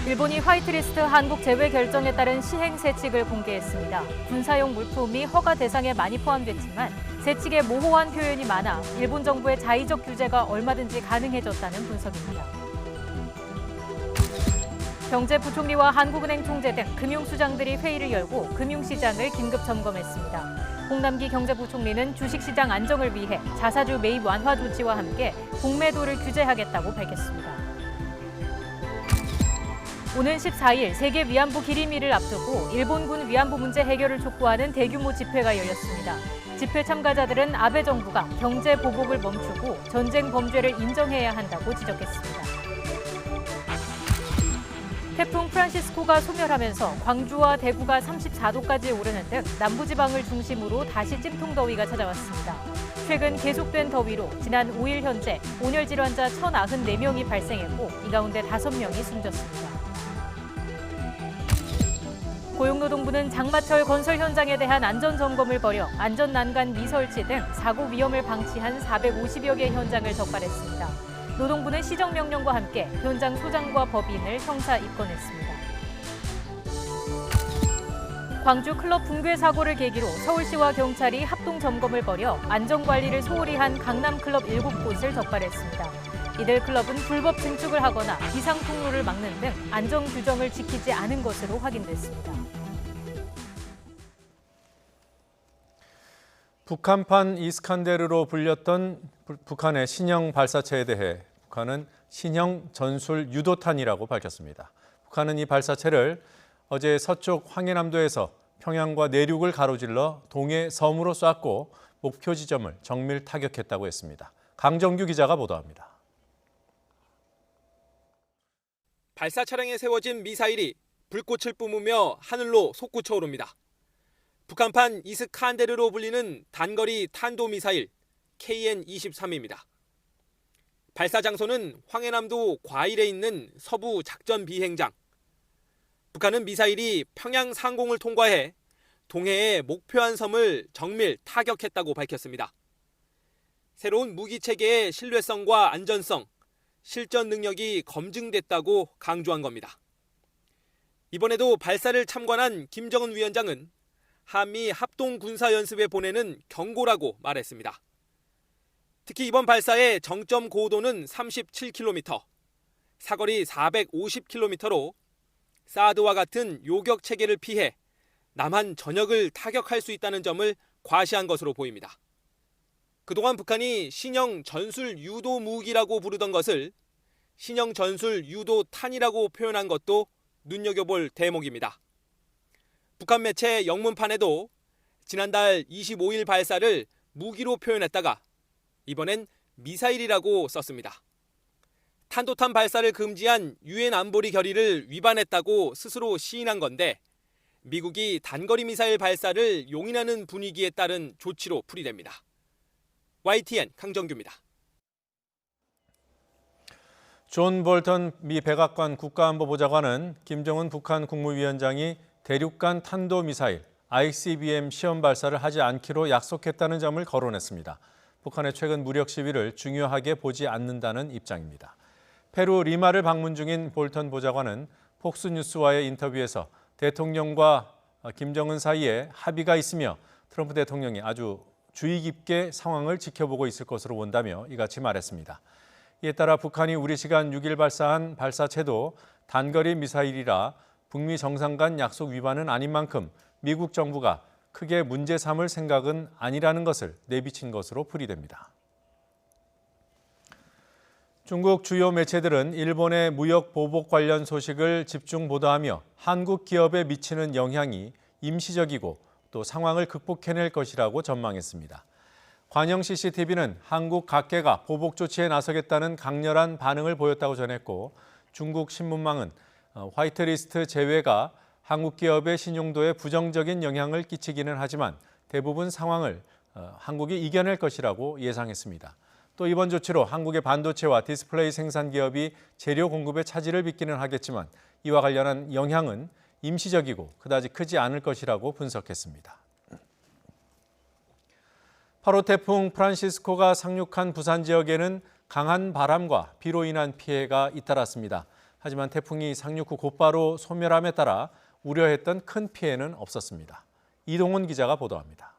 일본이 화이트리스트 한국 제외 결정에 따른 시행 세칙을 공개했습니다. 군사용 물품이 허가 대상에 많이 포함됐지만 세칙에 모호한 표현이 많아 일본 정부의 자의적 규제가 얼마든지 가능해졌다는 분석입니다. 경제부총리와 한국은행 총재 등 금융수장들이 회의를 열고 금융시장을 긴급 점검했습니다. 홍남기 경제부총리는 주식시장 안정을 위해 자사주 매입 완화 조치와 함께 공매도를 규제하겠다고 밝혔습니다. 오는 14일 세계 위안부 기림일을 앞두고 일본군 위안부 문제 해결을 촉구하는 대규모 집회가 열렸습니다. 집회 참가자들은 아베 정부가 경제 보복을 멈추고 전쟁 범죄를 인정해야 한다고 지적했습니다. 태풍 프란시스코가 소멸하면서 광주와 대구가 34도까지 오르는 등 남부지방을 중심으로 다시 찜통더위가 찾아왔습니다. 최근 계속된 더위로 지난 5일 현재 온열 질환자 1,094명이 발생했고 이 가운데 5명이 숨졌습니다. 고용노동부는 장마철 건설 현장에 대한 안전점검을 벌여 안전난간 미설치 등 사고 위험을 방치한 450여 개 현장을 적발했습니다. 노동부는 시정명령과 함께 현장 소장과 법인을 형사 입건했습니다. 광주 클럽 붕괴 사고를 계기로 서울시와 경찰이 합동 점검을 벌여 안전관리를 소홀히 한 강남 클럽 7곳을 적발했습니다. 이들 클럽은 불법 증축을 하거나 비상 통로를 막는 등 안전 규정을 지키지 않은 것으로 확인됐습니다. 북한판 이스칸데르로 불렸던 북한의 신형 발사체에 대해 북한은 신형 전술 유도탄이라고 밝혔습니다. 북한은 이 발사체를 어제 서쪽 황해남도에서 평양과 내륙을 가로질러 동해 섬으로 쐈고 목표 지점을 정밀 타격했다고 했습니다. 강정규 기자가 보도합니다. 발사 차량에 세워진 미사일이 불꽃을 뿜으며 하늘로 솟구쳐 오릅니다. 북한판 이스칸데르로 불리는 단거리 탄도미사일 KN-23입니다. 발사 장소는 황해남도 과일에 있는 서부 작전 비행장. 북한은 미사일이 평양 상공을 통과해 동해의 목표한 섬을 정밀 타격했다고 밝혔습니다. 새로운 무기 체계의 신뢰성과 안전성, 실전 능력이 검증됐다고 강조한 겁니다. 이번에도 발사를 참관한 김정은 위원장은 한미 합동 군사 연습에 보내는 경고라고 말했습니다. 특히 이번 발사의 정점 고도는 37km, 사거리 450km로 사드와 같은 요격 체계를 피해 남한 전역을 타격할 수 있다는 점을 과시한 것으로 보입니다. 그동안 북한이 신형 전술 유도 무기라고 부르던 것을 신형 전술 유도 탄이라고 표현한 것도 눈여겨볼 대목입니다. 북한 매체 영문판에도 지난달 25일 발사를 무기로 표현했다가 이번엔 미사일이라고 썼습니다. 탄도탄 발사를 금지한 유엔 안보리 결의를 위반했다고 스스로 시인한 건데 미국이 단거리 미사일 발사를 용인하는 분위기에 따른 조치로 풀이됩니다. YTN 강정규입니다. 존 볼턴 미 백악관 국가안보보좌관은 김정은 북한 국무위원장이 대륙간 탄도미사일 ICBM 시험 발사를 하지 않기로 약속했다는 점을 거론했습니다. 북한의 최근 무력 시위를 중요하게 보지 않는다는 입장입니다. 페루 리마를 방문 중인 볼턴 보좌관은 폭스뉴스와의 인터뷰에서 대통령과 김정은 사이에 합의가 있으며 트럼프 대통령이 아주 주의 깊게 상황을 지켜보고 있을 것으로 본다며 이같이 말했습니다. 이에 따라 북한이 우리 시간 6일 발사한 발사체도 단거리 미사일이라 북미 정상 간 약속 위반은 아닌 만큼 미국 정부가 크게 문제 삼을 생각은 아니라는 것을 내비친 것으로 풀이됩니다. 중국 주요 매체들은 일본의 무역 보복 관련 소식을 집중 보도하며 한국 기업에 미치는 영향이 임시적이고 또 상황을 극복해낼 것이라고 전망했습니다. 관영 CCTV는 한국 각계가 보복 조치에 나서겠다는 강렬한 반응을 보였다고 전했고 중국 신문망은 화이트리스트 제외가 한국 기업의 신용도에 부정적인 영향을 끼치기는 하지만 대부분 상황을 한국이 이겨낼 것이라고 예상했습니다. 또 이번 조치로 한국의 반도체와 디스플레이 생산 기업이 재료 공급에 차질을 빚기는 하겠지만 이와 관련한 영향은 임시적이고 그다지 크지 않을 것이라고 분석했습니다. 8호 태풍 프란시스코가 상륙한 부산 지역에는 강한 바람과 비로 인한 피해가 잇따랐습니다. 하지만 태풍이 상륙 후 곧바로 소멸함에 따라 우려했던 큰 피해는 없었습니다. 이동훈 기자가 보도합니다.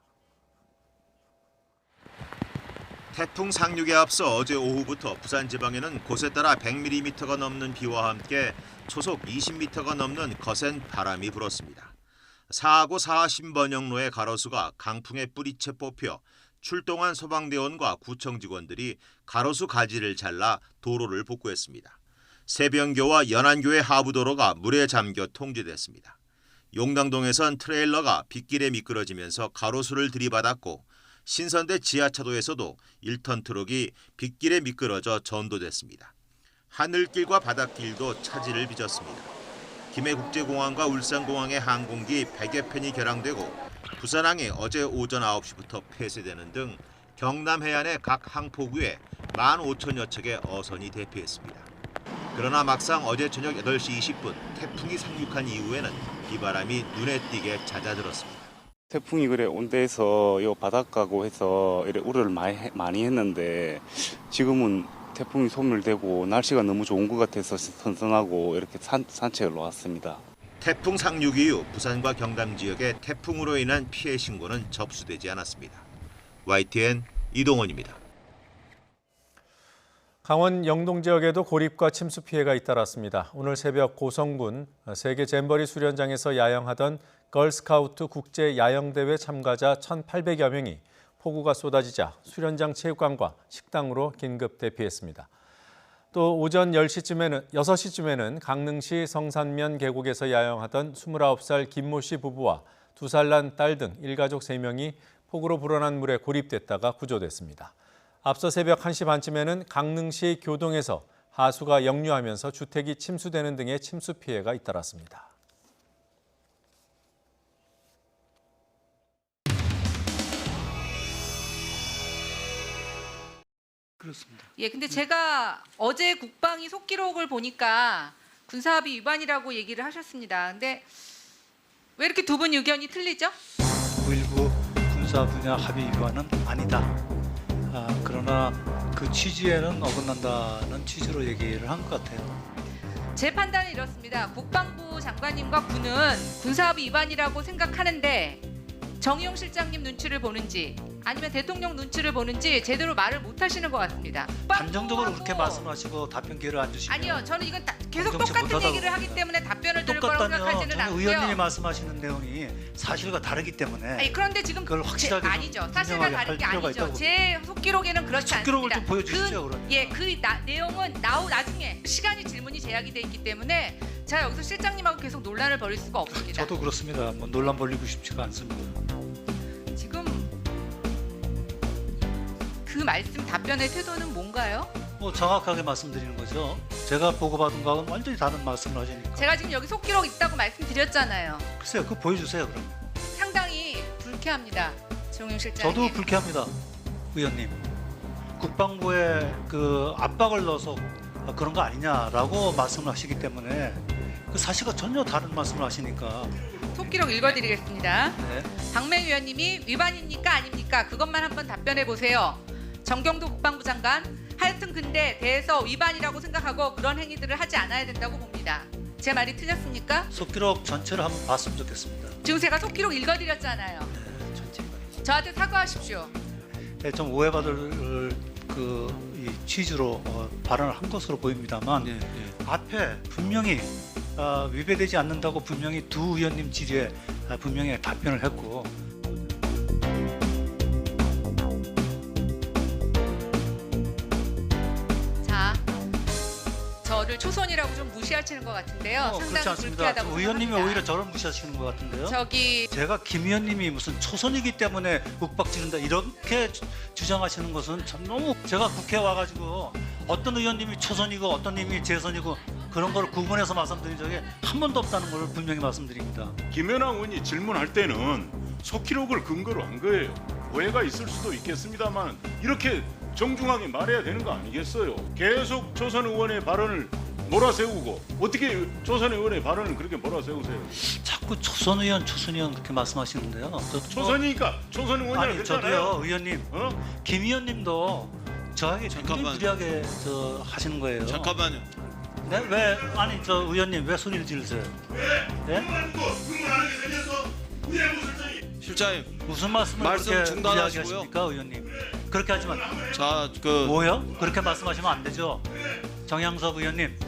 태풍 상륙에 앞서 어제 오후부터 부산 지방에는 곳에 따라 100mm가 넘는 비와 함께 초속 20m가 넘는 거센 바람이 불었습니다. 사하고 사하 신번영로의 가로수가 강풍에 뿌리채 뽑혀 출동한 소방대원과 구청 직원들이 가로수 가지를 잘라 도로를 복구했습니다. 세변교와 연안교의 하부도로가 물에 잠겨 통제됐습니다. 용당동에선 트레일러가 빗길에 미끄러지면서 가로수를 들이받았고 신선대 지하차도에서도 1톤 트럭이 빗길에 미끄러져 전도됐습니다. 하늘길과 바닷길도 차질을 빚었습니다. 김해국제공항과 울산공항의 항공기 100여 편이 결항되고 부산항이 어제 오전 9시부터 폐쇄되는 등 경남 해안의 각 항포구에 15,000여 척의 어선이 대피했습니다. 그러나 막상 어제 저녁 8시 20분 태풍이 상륙한 이후에는 비바람이 눈에 띄게 잦아들었습니다. 태풍이 그래 온 데에서 요 바닷가고 해서 이래 우려를 많이 했는데 지금은 태풍이 소멸되고 날씨가 너무 좋은 것 같아서 선선하고 이렇게 산책을 왔습니다. 태풍 상륙 이후 부산과 경남 지역에 태풍으로 인한 피해 신고는 접수되지 않았습니다. YTN 이동원입니다. 강원 영동 지역에도 고립과 침수 피해가 잇따랐습니다. 오늘 새벽 고성군 세계 잼버리 수련장에서 야영하던 걸스카우트 국제 야영대회 참가자 1,800여 명이 폭우가 쏟아지자 수련장 체육관과 식당으로 긴급 대피했습니다. 또 오전 6시쯤에는 강릉시 성산면 계곡에서 야영하던 29살 김모 씨 부부와 2살 난 딸 등 일가족 3명이 폭우로 불어난 물에 고립됐다가 구조됐습니다. 앞서 새벽 1시 반쯤에는 강릉시 교동에서 하수가 역류하면서 주택이 침수되는 등의 침수 피해가 잇따랐습니다. 그렇습니다. 예, 근데 제가 어제 국방위 속기록을 보니까 군사합의 위반이라고 얘기를 하셨습니다. 근데 왜 이렇게 두 분 의견이 틀리죠? 9.19 군사 분야 합의 위반은 아니다. 그러나 그 취지에는 어긋난다는 취지로 얘기를 한 것 같아요. 제 판단은 이렇습니다. 국방부 장관님과 군은 군사합의 위반이라고 생각하는데 정의용 실장님 눈치를 보는지 아니면 대통령 눈치를 보는지 제대로 말을 못 하시는 것 같습니다. 감정적으로 그렇게 말씀하시고 답변 기회를 안 주시면 아니요, 저는 이건 계속 정치 똑같은 못하다고. 얘기를 하기 때문에 답변을 드릴 거라고 똑같다면 생각하지는 저는 않고요. 의원님이 말씀하시는 내용이 사실과 다르기 때문에 아니, 그런데 지금 그걸 확실하게 아니죠. 사실과 분명하게 다른 게 할 필요가 아니죠. 있다고. 제 속기록에는 그렇지 속기록을 않습니다. 좀 보여주시죠, 그러면. 내용은 나중에 시간이 질문이 제약이 돼 있기 때문에 제가 여기서 실장님하고 계속 논란을 벌일 수가 없습니다. 저도 그렇습니다. 뭐 논란 벌리고 싶지가 않습니다. 지금 그 말씀 답변의 태도는 뭔가요? 뭐 정확하게 말씀드리는 거죠. 제가 보고받은 거하고는 완전히 다른 말씀을 하시니까. 제가 지금 여기 속기록 있다고 말씀드렸잖아요. 글쎄요, 그거 보여주세요 그럼. 상당히 불쾌합니다. 정용 실장님. 저도 불쾌합니다, 의원님. 국방부에 그 압박을 넣어서 그런 거 아니냐라고 말씀을 하시기 때문에 그 사실과 전혀 다른 말씀을 하시니까. 속기록 읽어드리겠습니다. 네. 박맹 의원님이 위반입니까 아닙니까? 그것만 한번 답변해 보세요. 정경도 국방부 장관, 하여튼 근데 대해서 위반이라고 생각하고 그런 행위들을 하지 않아야 된다고 봅니다. 제 말이 틀렸습니까? 속기록 전체를 한번 봤으면 좋겠습니다. 지금 제가 속기록 읽어드렸잖아요. 네, 전체가. 저한테 사과하십시오. 네, 좀 오해받을 이 취지로 발언을 한 것으로 보입니다만 앞에 분명히 위배되지 않는다고 분명히 두 의원님 질의에 분명히 답변을 했고 자, 저를 초선이라고 좀 무시하시는 것 같은데요. 그렇지 상당히 않습니다. 불쾌하다고 의원님이 생각합니다. 오히려 저를 무시하시는 것 같은데요. 저기 제가 김 의원님이 무슨 초선이기 때문에 윽박지른다 이렇게 주장하시는 것은 참 너무 제가 국회에 와가지고 어떤 의원님이 초선이고 어떤 님이 재선이고 그런 걸 구분해서 말씀드린 적이 한 번도 없다는 걸 분명히 말씀드립니다. 김연아 의원이 질문할 때는 속기록을 근거로 한 거예요. 오해가 있을 수도 있겠습니다만 이렇게 정중하게 말해야 되는 거 아니겠어요? 계속 조선 의원의 발언을 몰아세우고 어떻게 조선 의원의 발언을 그렇게 몰아세우세요? 자꾸 초선 의원 그렇게 말씀하시는데요. 초선이니까 조선 의원이라고 아니 했잖아요. 저도요 의원님 김 의원님도 저에게 굉장히 잠깐만. 무리하게 하시는 거예요. 잠깐만요. 네? 왜 아니 저 의원님 왜 소리를 지르세요? 네? 실장님 무슨 말씀을 말씀 그렇게 중단하시고요. 이야기하십니까, 의원님? 그렇게 하지만 자 그렇게 말씀하시면 안 되죠. 정양섭 의원님,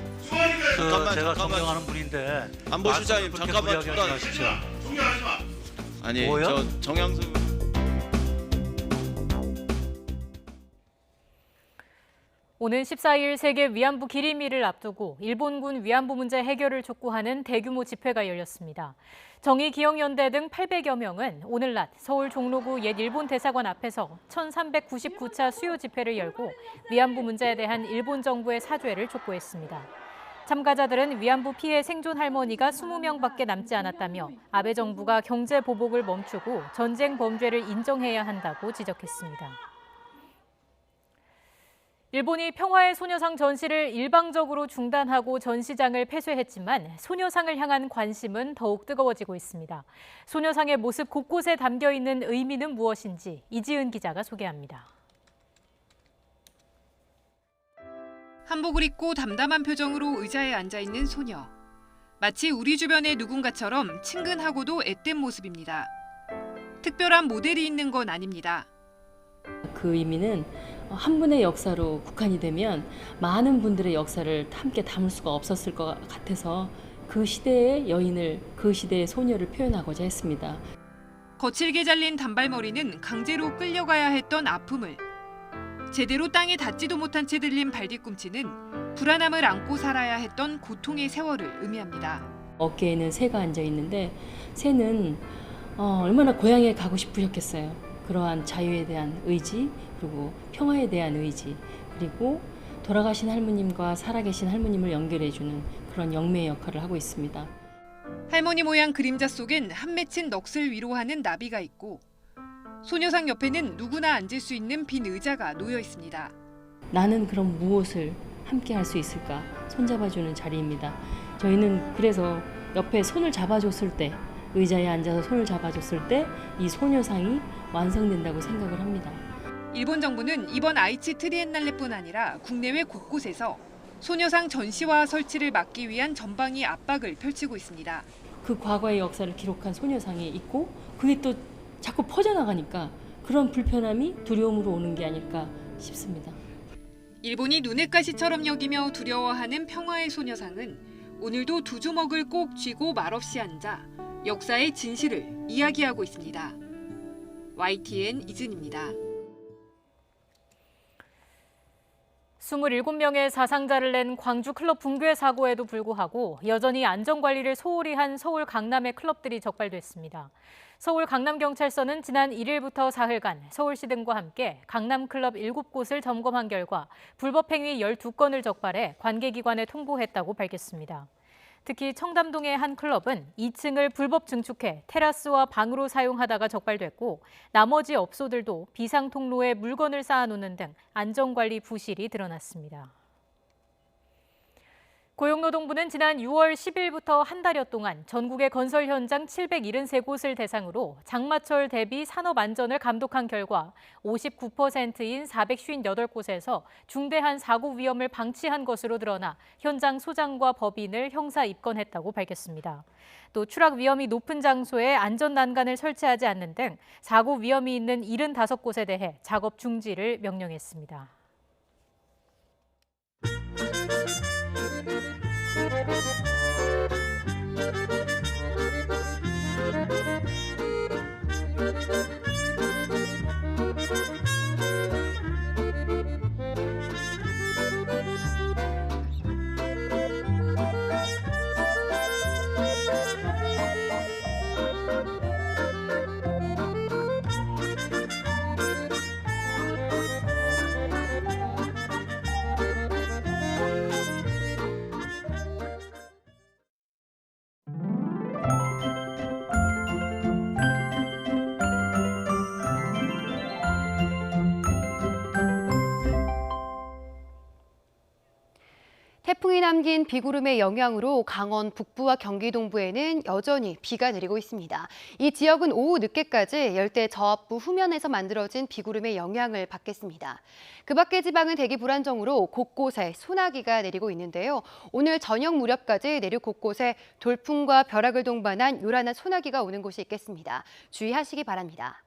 잠깐만, 제가 잠깐만. 존경하는 분인데 안보실장님 말씀을 그렇게 잠깐만 무리하게 하지 마십시오. 아니 뭐요? 저 정양수 오는 14일 세계 위안부 기림일을 앞두고 일본군 위안부 문제 해결을 촉구하는 대규모 집회가 열렸습니다. 정의기억연대 등 800여 명은 오늘 낮 서울 종로구 옛 일본 대사관 앞에서 1399차 수요 집회를 열고 위안부 문제에 대한 일본 정부의 사죄를 촉구했습니다. 참가자들은 위안부 피해 생존 할머니가 20명밖에 남지 않았다며 아베 정부가 경제 보복을 멈추고 전쟁 범죄를 인정해야 한다고 지적했습니다. 일본이 평화의 소녀상 전시를 일방적으로 중단하고 전시장을 폐쇄했지만 소녀상을 향한 관심은 더욱 뜨거워지고 있습니다. 소녀상의 모습 곳곳에 담겨 있는 의미는 무엇인지 이지은 기자가 소개합니다. 한복을 입고 담담한 표정으로 의자에 앉아있는 소녀. 마치 우리 주변의 누군가처럼 친근하고도 앳된 모습입니다. 특별한 모델이 있는 건 아닙니다. 그 의미는 한 분의 역사로 국한이 되면 많은 분들의 역사를 함께 담을 수가 없었을 것 같아서 그 시대의 여인을, 그 시대의 소녀를 표현하고자 했습니다. 거칠게 잘린 단발머리는 강제로 끌려가야 했던 아픔을, 제대로 땅에 닿지도 못한 채 들린 발뒤꿈치는 불안함을 안고 살아야 했던 고통의 세월을 의미합니다. 어깨에는 새가 앉아 있는데 새는 얼마나 고향에 가고 싶으셨겠어요. 그러한 자유에 대한 의지, 그리고 평화에 대한 의지, 그리고 돌아가신 할머님과 살아계신 할머님을 연결해주는 그런 영매의 역할을 하고 있습니다. 할머니 모양 그림자 속엔 한 맺힌 넋을 위로하는 나비가 있고 소녀상 옆에는 누구나 앉을 수 있는 빈 의자가 놓여 있습니다. 나는 그럼 무엇을 함께 할 수 있을까? 손잡아주는 자리입니다. 저희는 그래서 옆에 손을 잡아줬을 때, 의자에 앉아서 손을 잡아줬을 때 이 소녀상이 완성된다고 생각을 합니다. 일본 정부는 이번 아이치 트리엔날레뿐 아니라 국내외 곳곳에서 소녀상 전시와 설치를 막기 위한 전방위 압박을 펼치고 있습니다. 그 과거의 역사를 기록한 소녀상이 있고 그게 또 자꾸 퍼져나가니까 그런 불편함이 두려움으로 오는 게 아닐까 싶습니다. 일본이 눈엣 가시처럼 여기며 두려워하는 평화의 소녀상은 오늘도 두 주먹을 꼭 쥐고 말없이 앉아 역사의 진실을 이야기하고 있습니다. YTN 이진입니다. 27명의 사상자를 낸 광주 클럽 붕괴 사고에도 불구하고 여전히 안전관리를 소홀히 한 서울 강남의 클럽들이 적발됐습니다. 서울 강남경찰서는 지난 1일부터 사흘간 서울시 등과 함께 강남 클럽 7곳을 점검한 결과 불법 행위 12건을 적발해 관계기관에 통보했다고 밝혔습니다. 특히 청담동의 한 클럽은 2층을 불법 증축해 테라스와 방으로 사용하다가 적발됐고 나머지 업소들도 비상 통로에 물건을 쌓아놓는 등 안전관리 부실이 드러났습니다. 고용노동부는 지난 6월 10일부터 한 달여 동안 전국의 건설 현장 773곳을 대상으로 장마철 대비 산업 안전을 감독한 결과 59%인 458곳에서 중대한 사고 위험을 방치한 것으로 드러나 현장 소장과 법인을 형사 입건했다고 밝혔습니다. 또 추락 위험이 높은 장소에 안전 난간을 설치하지 않는 등 사고 위험이 있는 75곳에 대해 작업 중지를 명령했습니다. 천둥이 남긴 비구름의 영향으로 강원 북부와 경기 동부에는 여전히 비가 내리고 있습니다. 이 지역은 오후 늦게까지 열대 저압부 후면에서 만들어진 비구름의 영향을 받겠습니다. 그 밖의 지방은 대기 불안정으로 곳곳에 소나기가 내리고 있는데요. 오늘 저녁 무렵까지 내륙 곳곳에 돌풍과 벼락을 동반한 요란한 소나기가 오는 곳이 있겠습니다. 주의하시기 바랍니다.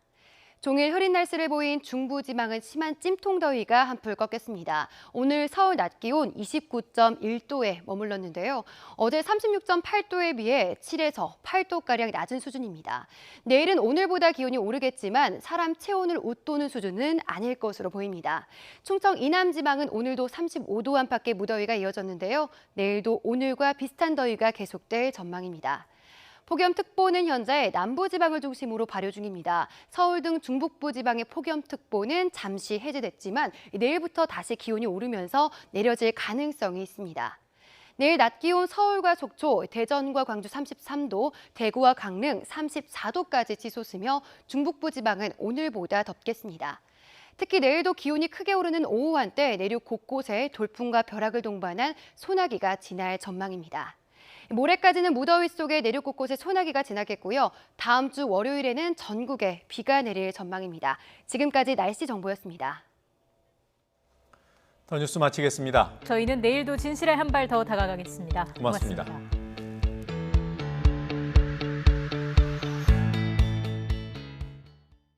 종일 흐린 날씨를 보인 중부지방은 심한 찜통더위가 한풀 꺾였습니다. 오늘 서울 낮 기온 29.1도에 머물렀는데요. 어제 36.8도에 비해 7에서 8도가량 낮은 수준입니다. 내일은 오늘보다 기온이 오르겠지만 사람 체온을 웃도는 수준은 아닐 것으로 보입니다. 충청 이남지방은 오늘도 35도 안팎의 무더위가 이어졌는데요. 내일도 오늘과 비슷한 더위가 계속될 전망입니다. 폭염특보는 현재 남부지방을 중심으로 발효 중입니다. 서울 등 중북부 지방의 폭염특보는 잠시 해제됐지만 내일부터 다시 기온이 오르면서 내려질 가능성이 있습니다. 내일 낮 기온 서울과 속초, 대전과 광주 33도, 대구와 강릉 34도까지 치솟으며 중북부 지방은 오늘보다 덥겠습니다. 특히 내일도 기온이 크게 오르는 오후 한때 내륙 곳곳에 돌풍과 벼락을 동반한 소나기가 지날 전망입니다. 모레까지는 무더위 속에 내륙 곳곳에 소나기가 지나겠고요. 다음 주 월요일에는 전국에 비가 내릴 전망입니다. 지금까지 날씨 정보였습니다. 더 뉴스 마치겠습니다. 저희는 내일도 진실에 한 발 더 다가가겠습니다. 고맙습니다. 고맙습니다.